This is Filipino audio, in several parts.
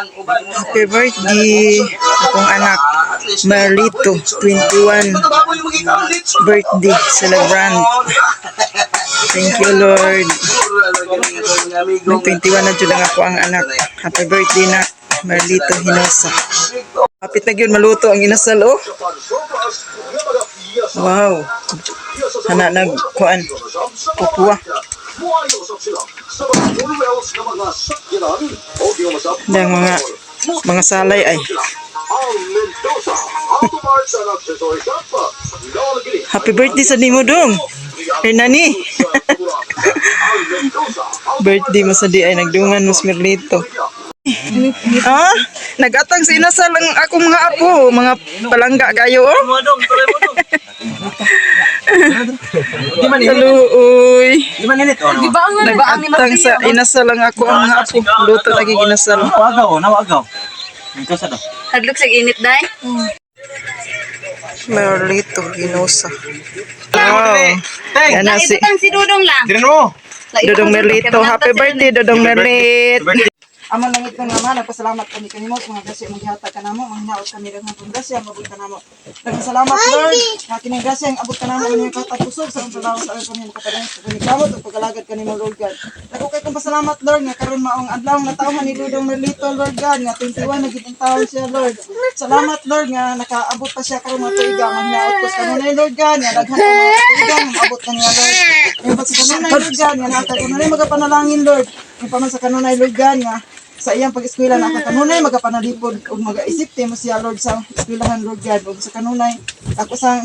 Happy birthday akong anak Marlito, 21 birthday celebrant. Thank you Lord. 21 na dyan lang ako ang anak. Happy birthday na Marlito Hinosa. Kapit na yun maluto ang inasal oh. Wow. Hana nagkuan. Pupuwa. Yang mga salay ay. Happy birthday sa nimo dong. Hernani. Birthday mo sa di ay nagdungan mo Marlito. Ah, nagatang sa inasal ang akong mga apo, mga palangga kayo oh. Kaluoy. Nagatang sa inasal ang ako ang mga apo. Luto lagi inasal. Nawagaw. Ito sa to. Hadlok sa init dai. Marlito Hinosa. Wow. Yan na si Dudong lang. Dudong Marlito. Happy birthday Dudong Marlit. Amon langit kang naman, nagpasalamat kami kanimo sa mga grasya mong gihatag kanamo, mga hinaot kami daghang pong grasya mabot kanamo. Nagpasalamat Lord, nga kining grasya ang abot kanamo niya katapusog sa unsalaw sa among kanimo kapadang sa kamot ug pagalagad kanimo Lord God. Dako kay kong pasalamat Lord nga karon maong adlaw na tawhan ni Dudong Marlito Lord God nga 21 na gid ang taon siya Lord. Salamat Lord nga nakaabot pa siya karon mga tuiga mga hinaot ko kanunay Lord God nga daghang mga tuiga nga abot kaniya Lord. Nga sa kanunay Lord God nga natag kanunay magapanalangin Lord. Nga paman sa kanunay Lord God nga sa iyang pag-eskwela na kanunay magapanalipod ug mag-isip mo siya Lord sa eskwelahan Lord God ug sa kanunay ako sa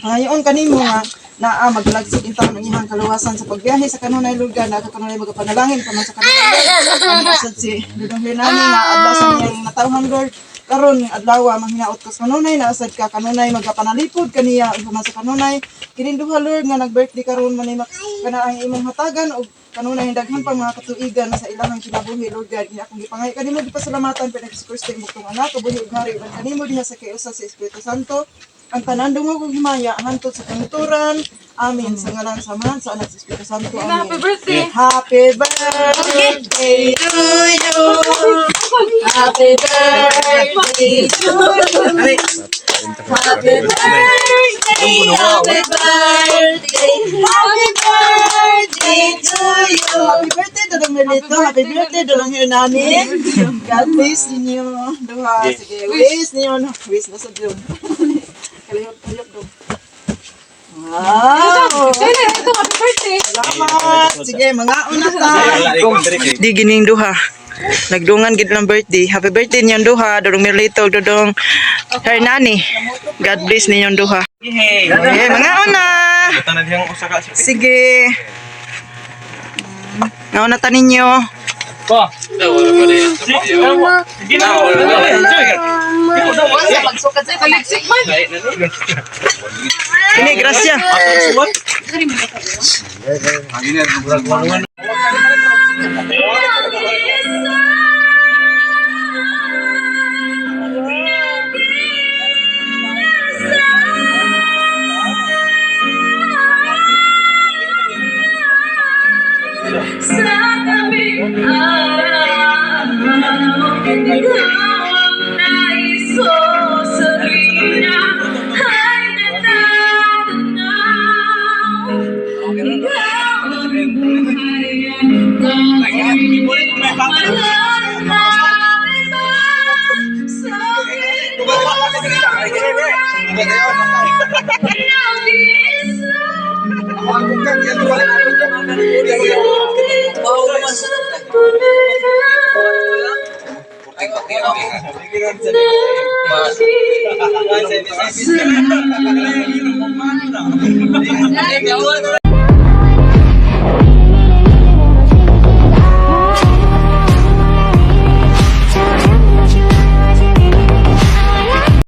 ngayon kanimo nga naa maglagsig intaw ng iyang kaluwasan sa pagbiyahe sa kanunay Lord God na kanunay magapanalangin paman sa kanunay Lord sad si Dudong Hernani nga adlaw sa iyang natawhan Lord karon adlaw manghinaot ka sa kanunay na asad ka kanunay magapanalipod kaniya ug paman sa kanunay kining duha Lord nga nag-birthday karon man kana ang imong hatagan ug kanunay daghan pang mga katuigan sa ilahang kinabuhi Lord God nga akong gipangay kanimo gipasalamatan pa sa first time butong anak kabuhi ug hari ug kanimo diha sa kiusa sa Espiritu Santo ang tanan dungog ug himaya hantod sa kanturan amen sa ngalan sa Ama sa Anak sa Espiritu Santo amen. Happy birthday. Happy birthday to you. Happy birthday to you. Happy birthday, happy birthday, happy birthday to you. Happy birthday Dudong Marlito, happy birthday Dudong Hernani. God bless ninyo. Duha, sige, wish ninyo. Wish na sa Diyos. Kalihot dong. Wow! Ito, happy birthday. Salamat! Sige, mga una ta. Di gining duha. Nagdungan gid lang birthday. Happy birthday ninyong duha, Dudong Marlito, Dudong Hernani. God bless ninyong duha. Okay, mga una. Sige. Nauna ta ninyo. Magsukat sa kaliksik man. Ini grasya. Sa tabing araw, ikaw ang nais ko sa tuwina ay natatanaw. Ikaw ang buhay at aking walang na iba sa aking puso.